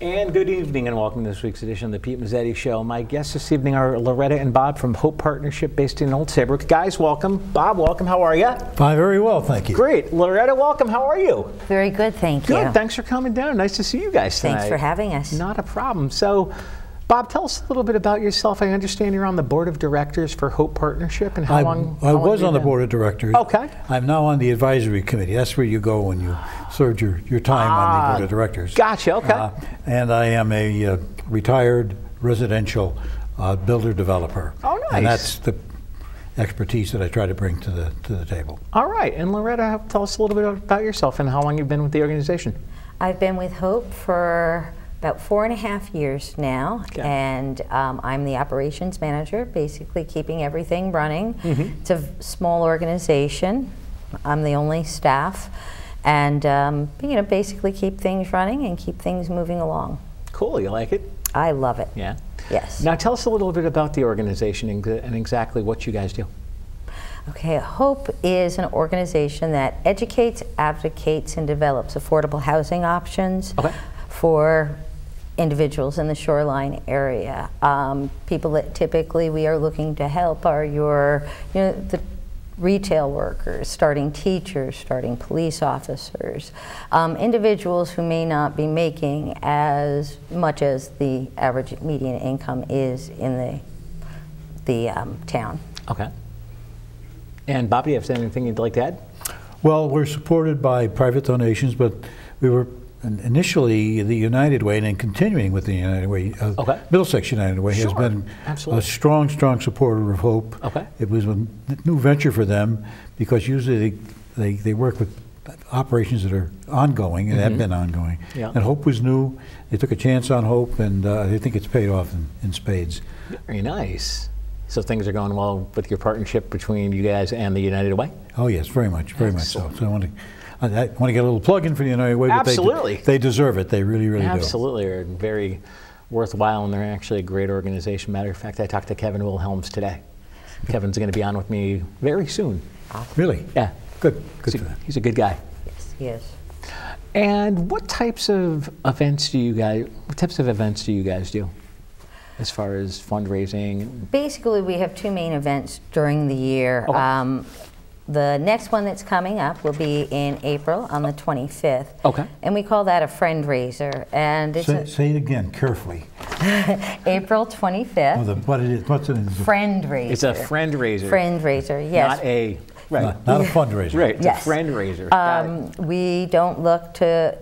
And good evening and welcome to this week's edition of the Pete Mezzetti Show. My guests this evening are Loretta and Bob from Hope Partnership based in Old Saybrook. Guys, welcome. Bob, welcome. How are you? Fine, very well, thank you. Great. Loretta, welcome. How are you? Very good, thank you. Good. Thanks for coming down. Nice to see you guys tonight. Thanks for having us. Not a problem. So, Bob, tell us a little bit about yourself. I understand you're on the board of directors for Hope Partnership, and how long? I was on the board of directors. Okay. I'm now on the advisory committee. That's where you go when you served your time on the board of directors. Gotcha. Okay. And I am a retired residential builder developer. Oh, nice. And that's the expertise that I try to bring to the table. All right. And Loretta, tell us a little bit about yourself and how long you've been with the organization. I've been with Hope for about 4.5 years now, okay. And I'm the operations manager, basically keeping everything running. Mm-hmm. It's a small organization. I'm the only staff, and basically keep things running and keep things moving along. Cool. You like it? I love it. Yeah. Yes. Now tell us a little bit about the organization and exactly what you guys do. Okay, Hope is an organization that educates, advocates, and develops affordable housing options for individuals in the shoreline area. People that typically we are looking to help are the retail workers, starting teachers, starting police officers, individuals who may not be making as much as the average median income is in the town. Okay. And Bob, do you have anything you'd like to add? Well, we're supported by private donations, but we were initially the United Way, and then continuing with the United Way. Middlesex United Way has been a strong supporter of Hope. Okay. It was a new venture for them because usually they work with operations that are ongoing and have been ongoing. Yeah. And Hope was new. They took a chance on Hope, and I think it's paid off in spades. Very nice. So things are going well with your partnership between you guys and the United Way? Oh yes, very much so. So I want to get a little plug in for the United Way. Absolutely. But they deserve it. They really do. Absolutely. They're very worthwhile, and they're actually a great organization. Matter of fact, I talked to Kevin Wilhelms today. Kevin's going to be on with me very soon. Really? Yeah. Good for that. He's a good guy. Yes, he is. And what types of events do you guys do? As far as fundraising? Basically, we have two main events during the year. Okay. The next one that's coming up will be in April on the 25th. Okay. And we call that a friend raiser. And it's say it again carefully. April 25th. Oh, what's it? Friend raiser. It's a friend raiser. Friend raiser, yes. Not a not a fundraiser. Right. It's a friend raiser. We don't look to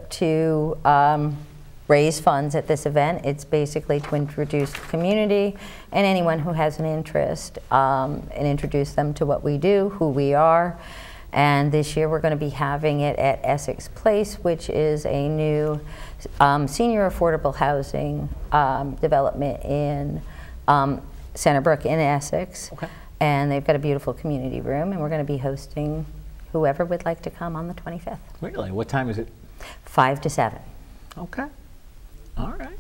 raise funds at this event. It's basically to introduce the community and anyone who has an interest and introduce them to what we do, who we are. And this year we're going to be having it at Essex Place, which is a new senior affordable housing development in Centerbrook in Essex. Okay. And they've got a beautiful community room, and we're going to be hosting whoever would like to come on the 25th. Really? What time is it? 5 to 7. Okay. All right.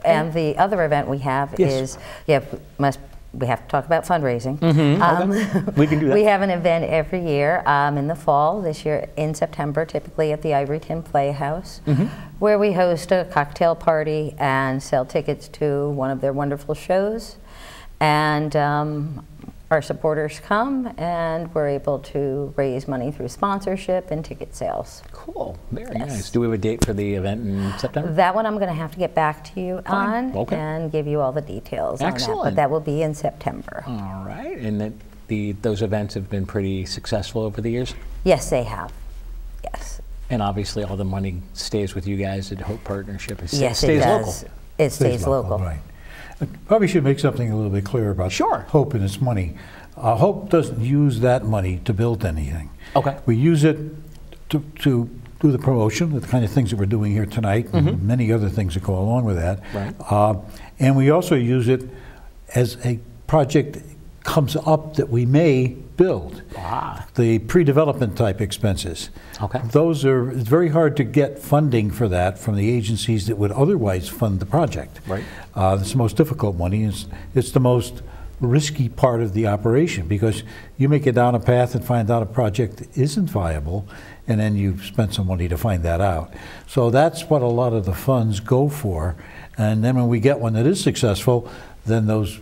And the other event we have is, we have to talk about fundraising. Mm-hmm. We can do that. We have an event every year in the fall, this year in September, typically at the Ivory Tin Playhouse, where we host a cocktail party and sell tickets to one of their wonderful shows. And our supporters come, and we're able to raise money through sponsorship and ticket sales. Cool. Very nice. Do we have a date for the event in September? That one I'm going to have to get back to you on and give you all the details on that. But that will be in September. All right. And those events have been pretty successful over the years? Yes, they have. Yes. And obviously all the money stays with you guys at Hope Partnership. Yes, it does. Local. It stays local. Right. Probably should make something a little bit clearer about Hope and its money. Hope doesn't use that money to build anything. Okay. We use it to do the promotion, the kind of things that we're doing here tonight, and many other things that go along with that. Right. And we also use it as a project comes up that we may build. The pre-development type expenses. Okay. It's very hard to get funding for that from the agencies that would otherwise fund the project. Right. It's the most difficult money. It's the most risky part of the operation, because you may get down a path and find out a project isn't viable, and then you've spent some money to find that out. So that's what a lot of the funds go for. And then when we get one that is successful, then as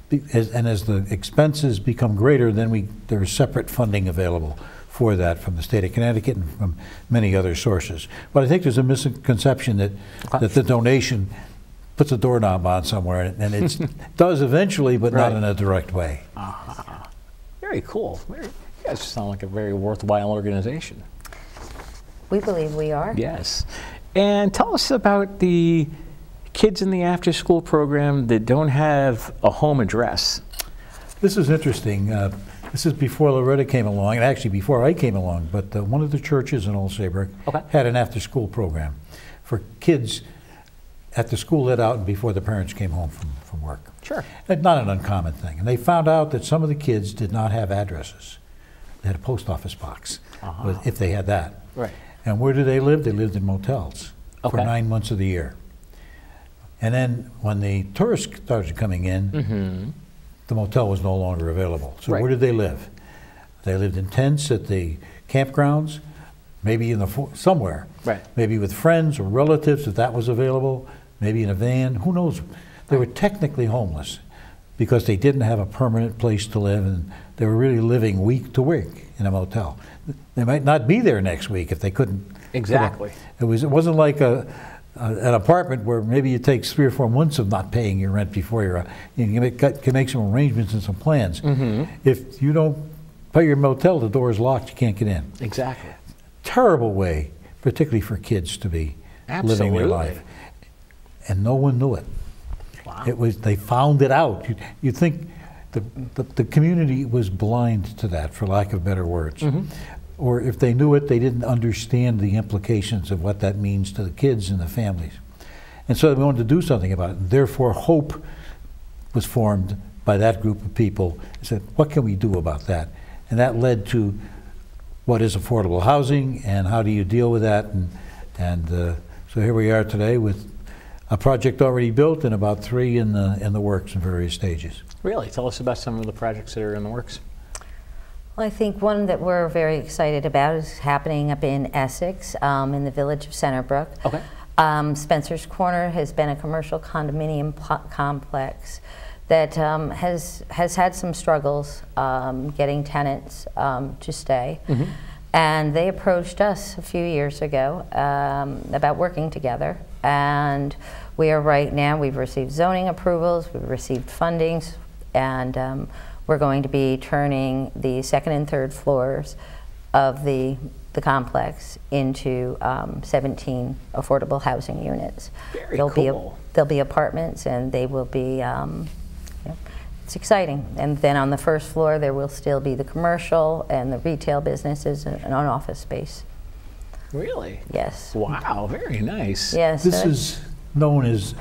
the expenses become greater, then there's separate funding available for that from the state of Connecticut and from many other sources. But I think there's a misconception that the donation puts a doorknob on somewhere, and it does eventually, but not in a direct way. Very cool. You guys sound like a very worthwhile organization. We believe we are. Yes. And tell us about the kids in the after-school program that don't have a home address. This is interesting. This is before Loretta came along, and actually before I came along, but one of the churches in Old Saybrook had an after-school program for kids at the school let out and before the parents came home from work. Sure. It's not an uncommon thing. And they found out that some of the kids did not have addresses. They had a post office box, if they had that. Right. And where did they live? They lived in motels for 9 months of the year. And then when the tourists started coming in, the motel was no longer available. So where did they live? They lived in tents at the campgrounds, maybe in somewhere. Right. Maybe with friends or relatives if that was available, maybe in a van, who knows. They were technically homeless because they didn't have a permanent place to live, and they were really living week to week in a motel. They might not be there next week if they couldn't. Exactly. It wasn't like an apartment where maybe it takes 3 or 4 months of not paying your rent before you can make some arrangements and some plans. If you don't pay your motel, the door is locked, you can't get in. Exactly. Terrible way, particularly for kids to be living their life. And no one knew it. Wow. They found it out. You'd think the community was blind to that, for lack of better words. Or if they knew it, they didn't understand the implications of what that means to the kids and the families. And so they wanted to do something about it. And therefore, Hope was formed by that group of people and said, what can we do about that? And that led to what is affordable housing and how do you deal with that. And so here we are today with a project already built and about 3 in the works in various stages. Really? Tell us about some of the projects that are in the works. Well, I think one that we're very excited about is happening up in Essex, in the village of Centerbrook. Spencer's Corner has been a commercial condominium complex that has had some struggles getting tenants to stay. And they approached us a few years ago about working together. And we are right now, we've received zoning approvals, we've received fundings, and we're going to be turning the 2nd and 3rd floors of the complex into 17 affordable housing units. Very cool. There'll be apartments, and they will be, it's exciting. And then on the 1st floor, there will still be the commercial and the retail businesses and an office space. Really? Yes. Wow, very nice. Yes. This is known as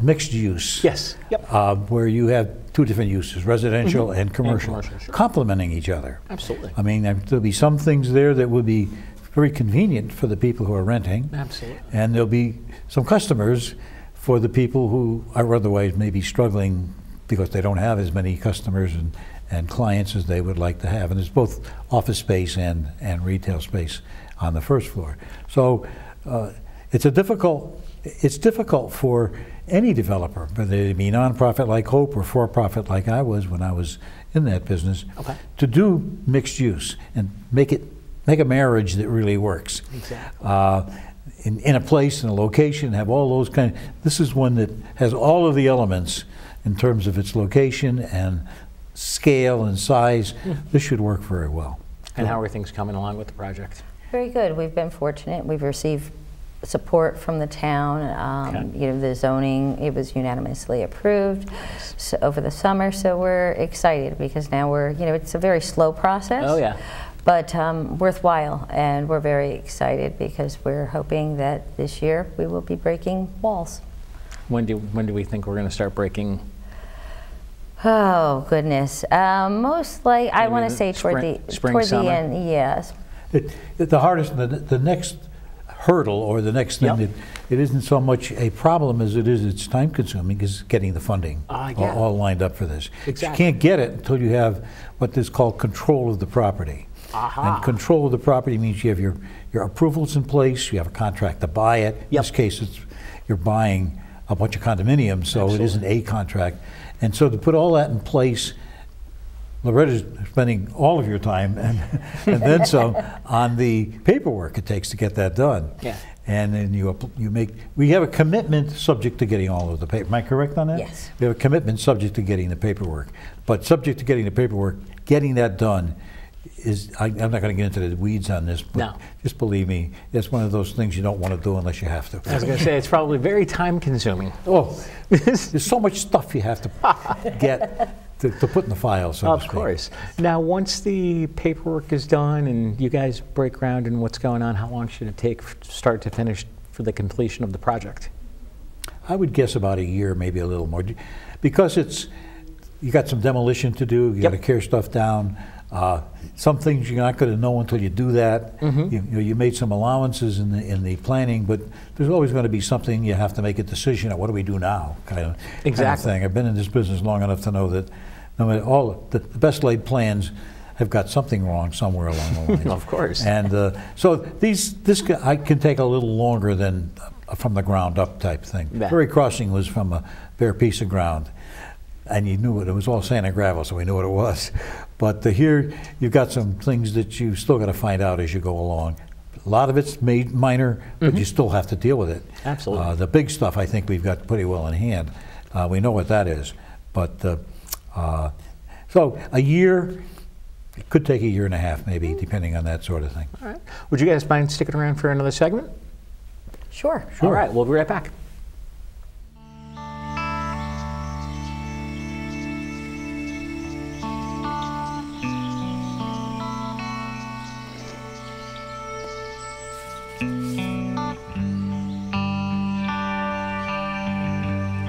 mixed use. Yes. Yep. Where you have 2 different uses, residential and commercial, sure. complementing each other. Absolutely. I mean, there'll be some things there that would be very convenient for the people who are renting. Absolutely. And there'll be some customers for the people who are otherwise maybe struggling because they don't have as many customers and clients as they would like to have. And there's both office space and retail space on the 1st floor. So it's difficult for any developer, whether they be nonprofit like Hope or for-profit like I was when I was in that business, to do mixed use and make a marriage that really works. Exactly. In a place, in a location, have all those kind of, this is one that has all of the elements in terms of its location and scale and size. This should work very well. And how are things coming along with the project? Very good. We've been fortunate. We've received support from the town. You know, the zoning, it was unanimously approved over the summer, so we're excited because now we're, you know, it's a very slow process. Oh yeah. But worthwhile, and we're very excited because we're hoping that this year we will be breaking walls. When do we think we're going to start breaking? Oh goodness, most like I want to say toward the end. Yes. The hardest, the next hurdle or the next thing that it isn't so much a problem as it's time consuming is getting the funding all lined up for this. Exactly. You can't get it until you have what is called control of the property. And control of the property means you have your approvals in place, you have a contract to buy it. In this case, you're buying a bunch of condominiums, so it isn't a contract. And so to put all that in place, Loretta's spending all of your time and then some on the paperwork it takes to get that done. Yeah. And then we have a commitment subject to getting all of the paper. Am I correct on that? Yes. We have a commitment subject to getting the paperwork. But subject to getting the paperwork, getting that done is, I'm not going to get into the weeds on this, but just believe me, it's one of those things you don't want to do unless you have to. I was going to say, it's probably very time consuming. Oh, there's so much stuff you have to get to put in the file, so to speak. Of course. Now, once the paperwork is done and you guys break ground and what's going on, how long should it take start to finish for the completion of the project? I would guess about a year, maybe a little more, because you got some demolition to do. You got to tear stuff down. Some things you're not going to know until you do that. You made some allowances in the planning, but there's always going to be something you have to make a decision on. What do we do now? Kind of thing. I've been in this business long enough to know that no matter all the best laid plans have got something wrong somewhere along the line. Of course. And so this can take a little longer than from the ground up type thing. Berry Crossing was from a bare piece of ground. And you knew it was all sand and gravel, so we knew what it was. But here, you've got some things that you still got to find out as you go along. A lot of it's minor, but you still have to deal with it. Absolutely. The big stuff, I think we've got pretty well in hand. We know what that is. But so a year, it could take a year and a half, maybe, depending on that sort of thing. All right. Would you guys mind sticking around for another segment? Sure. All right, we'll be right back.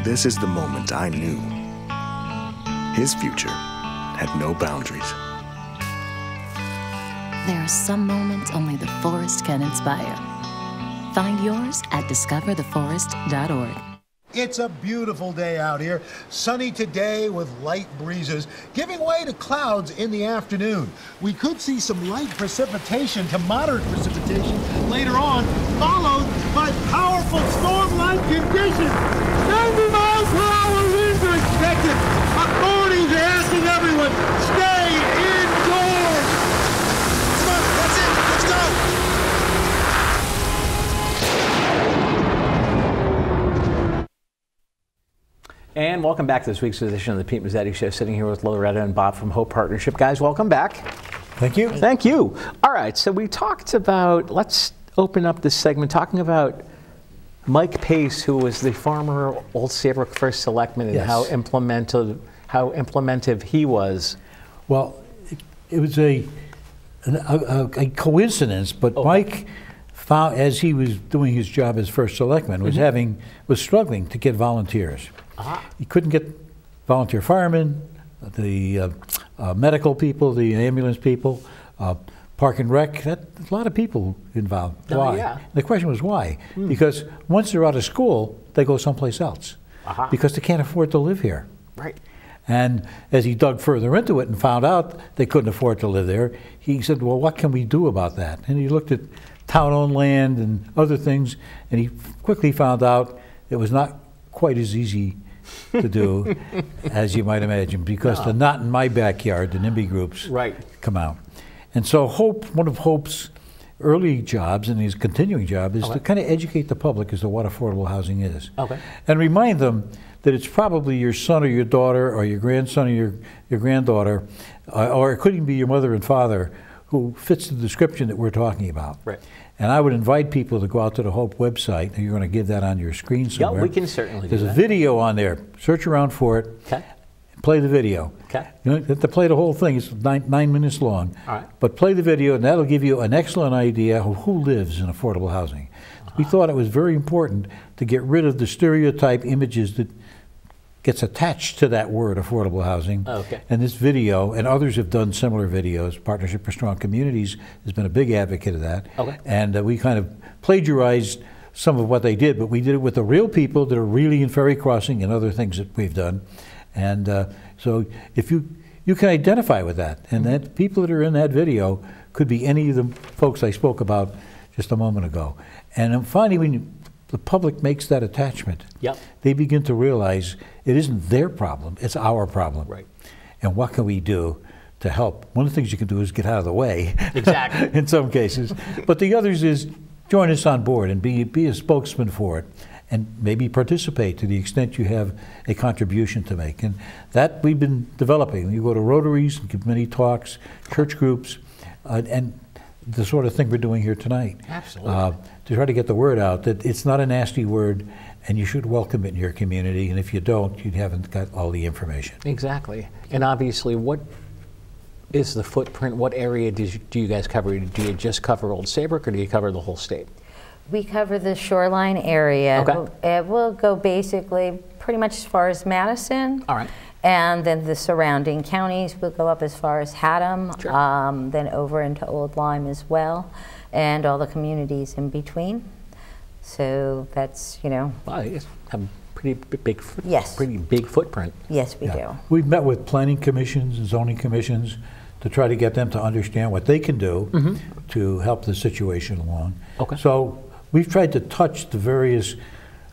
This is the moment I knew his future had no boundaries. There are some moments only the forest can inspire. Find yours at discovertheforest.org. It's a beautiful day out here, sunny today with light breezes, giving way to clouds in the afternoon. We could see some light precipitation to moderate precipitation later on, followed by powerful storm-like conditions. 90 miles per hour winds are expected. Authorities are asking everyone, stay indoors. Come on, that's it, let's go. And welcome back to this week's edition of the Pete Mezzetti Show. Sitting here with Loretta and Bob from Hope Partnership. Guys, welcome back. Thank you. Thank you. All right, so we talked about, let's open up this segment talking about Mike Pace, who was the former Old Saybrook First Selectman, and how implementive he was. Well, it was a coincidence, but Mike found, as he was doing his job as First Selectman, was struggling to get volunteers. He couldn't get volunteer firemen, the medical people, the ambulance people, park and rec. There's a lot of people involved. Why? Yeah. The question was why? Because once they're out of school, they go someplace else because they can't afford to live here. Right. And as he dug further into it and found out they couldn't afford to live there, he said, well, what can we do about that? And he looked at town-owned land and other things, and he quickly found out it was not quite as easy to do as you might imagine, because the Not in My Backyard, the NIMBY groups come out. And so one of Hope's early jobs and his continuing job is to kind of educate the public as to what affordable housing is. And remind them that it's probably your son or your daughter or your grandson or your granddaughter, or it could even be your mother and father, who fits the description that we're talking about. Right. And I would invite people to go out to the Hope website. You're going to give that on your screen somewhere. Yeah, we can certainly do that. There's a video on there. Search around for it. Okay. Play the video. Okay. You don't have to play the whole thing. It's 9 minutes long. All right. But play the video, and that'll give you an excellent idea of who lives in affordable housing. We thought it was very important to get rid of the stereotype images that gets attached to that word, affordable housing. Oh, okay. And this video, and others have done similar videos. Partnership for Strong Communities has been a big advocate of that. Okay. And we kind of plagiarized some of what they did, but we did it with the real people that are really in ferry crossing and other things that we've done. And so if you can identify with that, and that people that are in that video could be any of the folks I spoke about just a moment ago. And finally, when the public makes that attachment, yep, they begin to realize it isn't their problem, it's our problem. Right. And what can we do to help? One of the things you can do is get out of the way. Exactly. In some cases. But the others is join us on board and be a spokesman for it, and maybe participate to the extent you have a contribution to make. And that we've been developing. You go to Rotaries and give many talks, church groups, and the sort of thing we're doing here tonight. Absolutely. To try to get the word out that it's not a nasty word, and you should welcome it in your community, and if you don't, you haven't got all the information. Exactly. And obviously, what is the footprint? What area do you guys cover? Do you just cover Old Saybrook, or do you cover the whole state? We cover the shoreline area. Okay. We'll go basically pretty much as far as Madison. All right. And then the surrounding counties will go up as far as Haddam, sure, then over into Old Lyme as well, and all the communities in between. So that's, you know. Wow, you guys have a pretty big, yes, pretty big footprint. Yes, we do. We've met with planning commissions and zoning commissions to try to get them to understand what they can do to help the situation along. Okay. So we've tried to touch the various,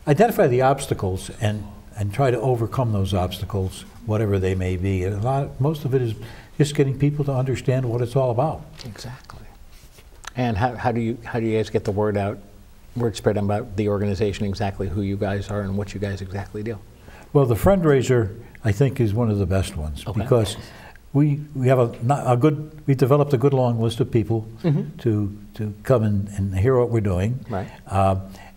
identify the obstacles and try to overcome those obstacles, whatever they may be. And most of it is just getting people to understand what it's all about. Exactly. And how do you guys get the word out, word spread about the organization, exactly who you guys are and what you guys exactly do? Well, the fundraiser, I think, is one of the best ones, because we have we developed a good long list of people to come and hear what we're doing. Right.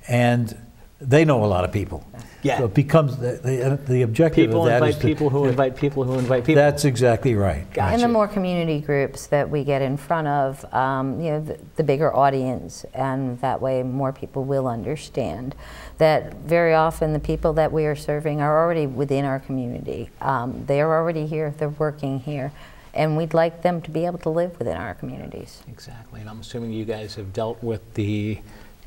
And they know a lot of people. Yeah. So it becomes the objective people of that invite is people who invite people who invite people. That's exactly right. Gotcha. And the more community groups that we get in front of, you know, the bigger audience, and that way more people will understand that very often the people that we are serving are already within our community. They are already here, they're working here, and we'd like them to be able to live within our communities. Exactly, and I'm assuming you guys have dealt with the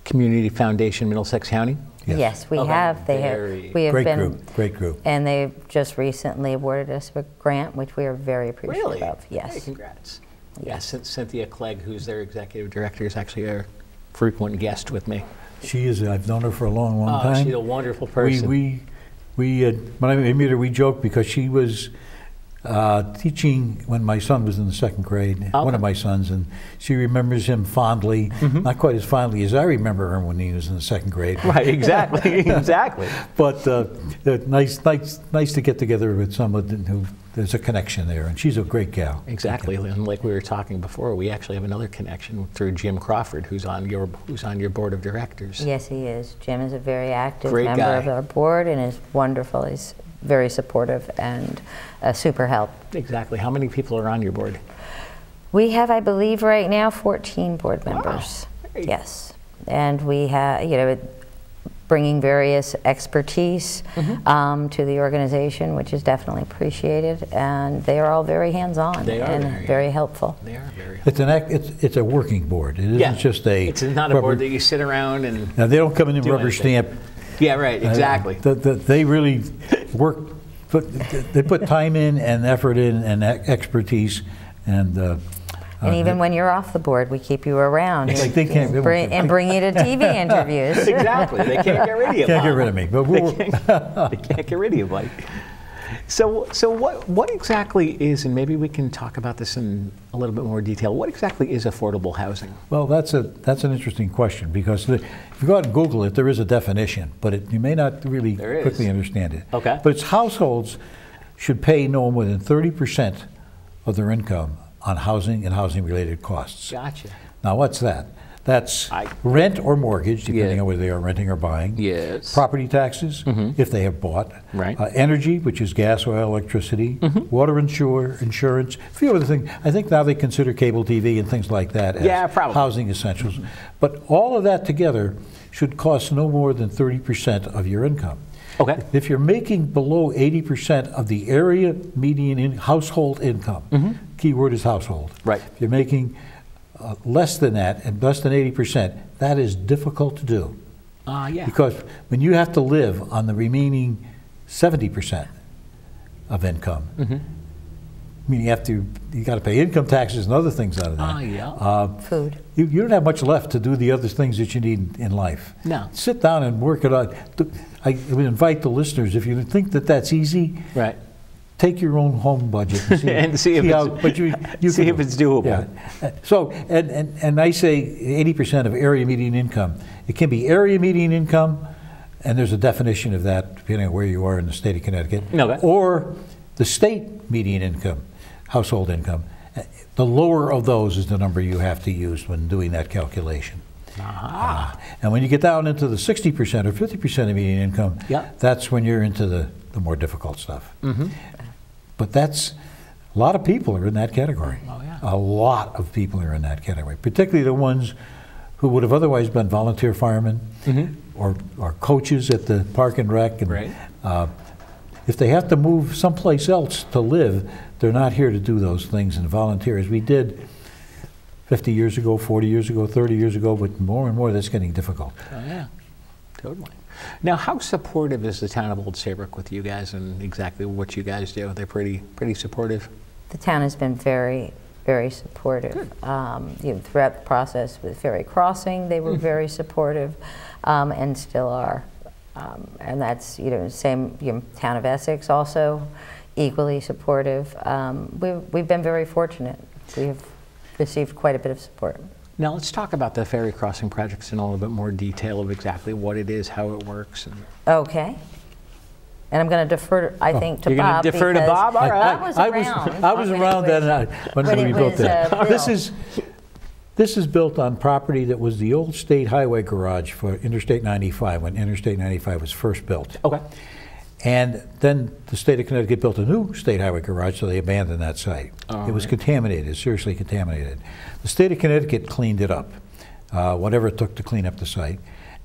Community Foundation Middlesex County? Yes, we have. We have great group. And they've just recently awarded us a grant, which we are very appreciative of. Yes. Hey, congrats. Yes, Cynthia Clegg, who's their executive director, is actually a frequent guest with me. She is. I've known her for a long time. She's a wonderful person. We when I met her, we joked because she was teaching when my son was in the second grade, one of my sons, and she remembers him fondly, not quite as fondly as I remember him when he was in the second grade. Right, exactly, exactly. But nice to get together with someone who there's a connection there, and she's a great gal. Exactly, and like we were talking before, we actually have another connection through Jim Crawford, who's on your board of directors. Yes, he is. Jim is a very active great member guy of our board, and is wonderful. He's very supportive and a super help. Exactly. How many people are on your board? We have, I believe, right now 14 board members. Wow. Yes, and we have, you know, bringing various expertise to the organization, which is definitely appreciated, and they are all very hands-on and very helpful. They are very helpful. It's a working board. It isn't just a. It's not a board that you sit around and. Now they don't come in and rubber stamp. Yeah, right. Exactly. They really work. They put time in and effort in and expertise, and even when you're off the board, we keep you around and bring you to TV interviews. Exactly. They can't get rid of you. Can't get rid of me. But they can't get rid of you, Mike. So what exactly is, and maybe we can talk about this in a little bit more detail, what exactly is affordable housing? Well, that's an interesting question, because if you go out and Google it, there is a definition, but you may not really quickly understand it. Okay. But it's households should pay no more than 30% of their income on housing and housing-related costs. Gotcha. Now, what's that? That's rent or mortgage, depending on whether they are renting or buying. Yes. Property taxes, if they have bought. Right. Energy, which is gas, oil, electricity. Water insurance. A few other things. I think now they consider cable TV and things like that as housing essentials. But all of that together should cost no more than 30% of your income. Okay. If you're making below 80% of the area median household income, key word is household. Right. If you're making less than that, and less than 80%, that is difficult to do. Yeah. Because when you have to live on the remaining 70% of income, I mean, you got to pay income taxes and other things out of that. Yeah. Food. You don't have much left to do the other things that you need in life. No. Sit down and work it out. I would invite the listeners, if you think that that's easy, Right. take your own home budget and see, and see if it's doable. Yeah. So, and I say 80% of area median income. It can be area median income, and there's a definition of that depending on where you are in the state of Connecticut, Okay. or the state median income, household income. The lower of those is the number you have to use when doing that calculation. And when you get down into the 60% or 50% of median income, that's when you're into the more difficult stuff. But that's, a lot of people are in that category. Oh, yeah. A lot of people are in that category, particularly the ones who would have otherwise been volunteer firemen or coaches at the park and rec. And, right. If they have to move someplace else to live, they're not here to do those things and volunteer, as we did 50 years ago, 40 years ago, 30 years ago, but more and more that's getting difficult. Oh, yeah, totally. Now, how supportive is the town of Old Saybrook with you guys and exactly what you guys do? They're pretty supportive? The town has been very, very supportive. Throughout the process with Ferry Crossing, they were very supportive and still are. And that's, same, town of Essex also equally supportive. We've been very fortunate. We've received quite a bit of support. Now let's talk about the ferry crossing projects in a little bit more detail of exactly what it is, how it works. Okay. And I'm going to defer, I think, to Bob. You're going to defer to Bob? All right. I was around when we built that. This is built on property that was the old state highway garage for Interstate 95, when Interstate 95 was first built. Okay. And then the state of Connecticut built a new state highway garage, so they abandoned that site. It was contaminated, seriously contaminated. The state of Connecticut cleaned it up, whatever it took to clean up the site,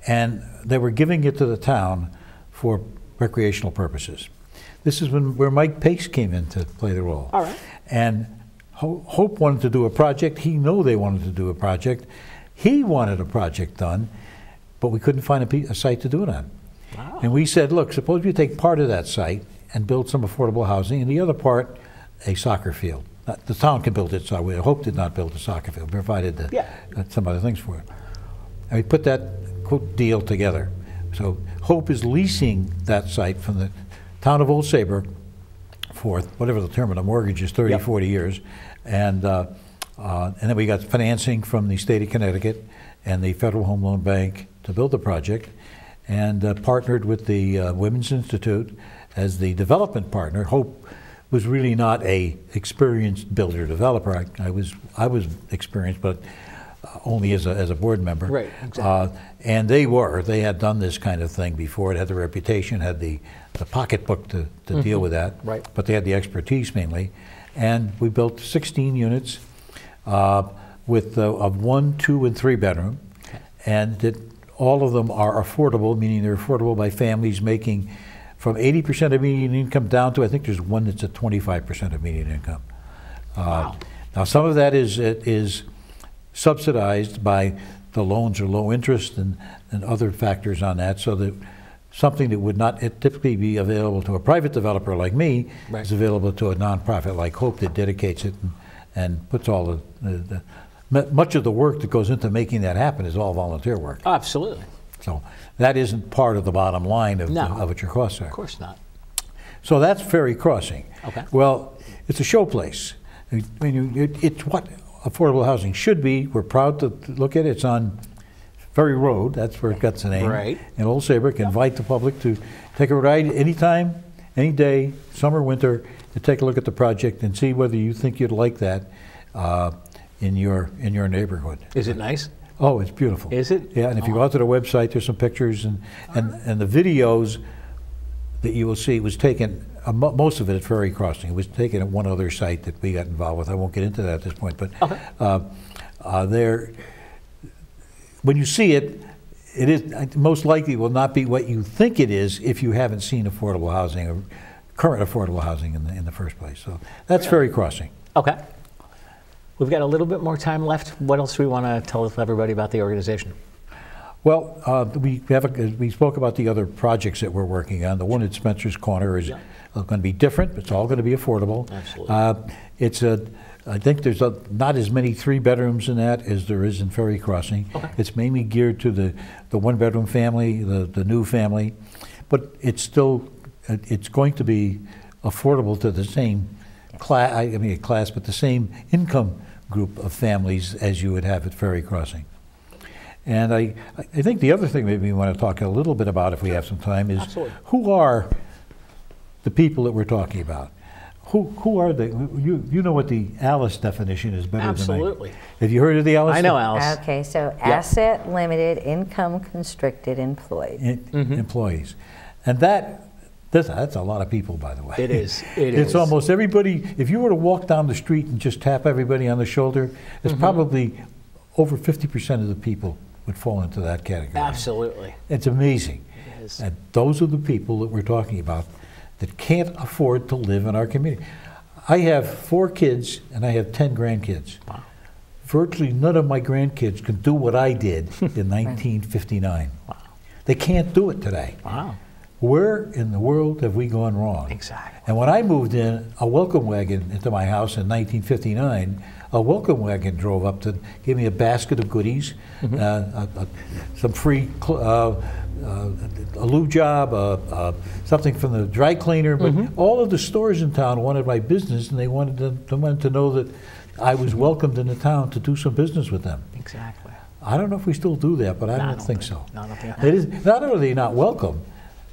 and they were giving it to the town for recreational purposes. This is where Mike Pace came in to play the role. All right. And Hope wanted to do a project. He knew they wanted to do a project. He wanted a project done, but we couldn't find a site to do it on. Wow. And we said, look, suppose you take part of that site and build some affordable housing, and the other part, a soccer field. The town can build it, so Hope did not build a soccer field, provided some other things for it. And we put that deal together. So Hope is leasing that site from the town of Old Saybrook for whatever the term of the mortgage is, 30, 40 years. And then we got financing from the state of Connecticut and the Federal Home Loan Bank to build the project, and partnered with the Women's Institute as the development partner. Hope was really not a experienced builder developer. I was experienced, but only as a board member. Right, exactly. And they had done this kind of thing before. It had the reputation, had the pocketbook to deal with that. Right. But they had the expertise mainly. And we built 16 units with of 1, 2, and 3 bedroom, and all of them are affordable, meaning they're affordable by families making from 80% of median income down to, I think there's one that's at 25% of median income. Wow. Now some of that is subsidized by the loans or low interest and other factors on that, so that something that would not typically be available to a private developer like me is available to a nonprofit like Hope that dedicates it and puts all much of the work that goes into making that happen is all volunteer work. Oh, absolutely. So that isn't part of the bottom line of what your costs are. Of course not. So that's Ferry Crossing. Okay. Well, it's a showplace. It's what affordable housing should be. We're proud to look at it. It's on Ferry Road, that's where it got its name. Right. In Old Saybrook. Invite the public to take a ride anytime, any day, summer, winter, to take a look at the project and see whether you think you'd like that in your neighborhood. Is it nice? Oh, it's beautiful. Is it? Yeah, and if you go out to the website, there's some pictures and the videos that you will see was taken, most of it at Ferry Crossing. It was taken at one other site that we got involved with. I won't get into that at this point, but when you see it, it is most likely will not be what you think it is if you haven't seen affordable housing or current affordable housing in the first place. So that's Ferry Crossing. Okay. We've got a little bit more time left. What else do we want to tell everybody about the organization? Well, we spoke about the other projects that we're working on. The one at Spencer's Corner is going to be different. It's all going to be affordable. Absolutely. I think there's not as many 3-bedrooms in that as there is in Ferry Crossing. Okay. It's mainly geared to the 1-bedroom family, the new family, but it's going to be affordable to the same class, but the same income group of families as you would have at Ferry Crossing. And I think the other thing maybe we want to talk a little bit about, if we have some time, is who are the people that we're talking about? Who are they? You know what the ALICE definition is better than I. Absolutely. Have you heard of the ALICE? I know ALICE. Okay, so asset limited, income constricted employees. Employees. And that's a lot of people, by the way. It is. It's almost everybody. If you were to walk down the street and just tap everybody on the shoulder, it's probably over 50% of the people would fall into that category. Absolutely. It's amazing. It is. And those are the people that we're talking about that can't afford to live in our community. I have 4 kids and I have 10 grandkids. Wow. Virtually none of my grandkids can do what I did in 1959. Wow. They can't do it today. Wow. Where in the world have we gone wrong? Exactly. And when I moved in a welcome wagon into my house in 1959, a welcome wagon drove up to give me a basket of goodies, some free a lube job, something from the dry cleaner. But all of the stores in town wanted my business, and they wanted to know that I was welcomed in the town to do some business with them. Exactly. I don't know if we still do that, but I don't think so. No, I don't think It is not only are they not welcome.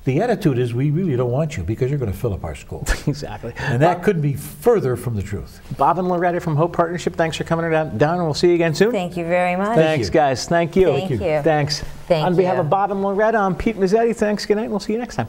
The attitude is, we really don't want you because you're going to fill up our school. Exactly. And that couldn't be further from the truth. Bob and Loretta from Hope Partnership, thanks for coming down, and we'll see you again soon. Thank you very much. Thanks, guys. Thank you. Thank you. Thanks. Thank On behalf you. of Bob and Loretta, I'm Pete Mezzetti. Thanks. Good night. We'll see you next time.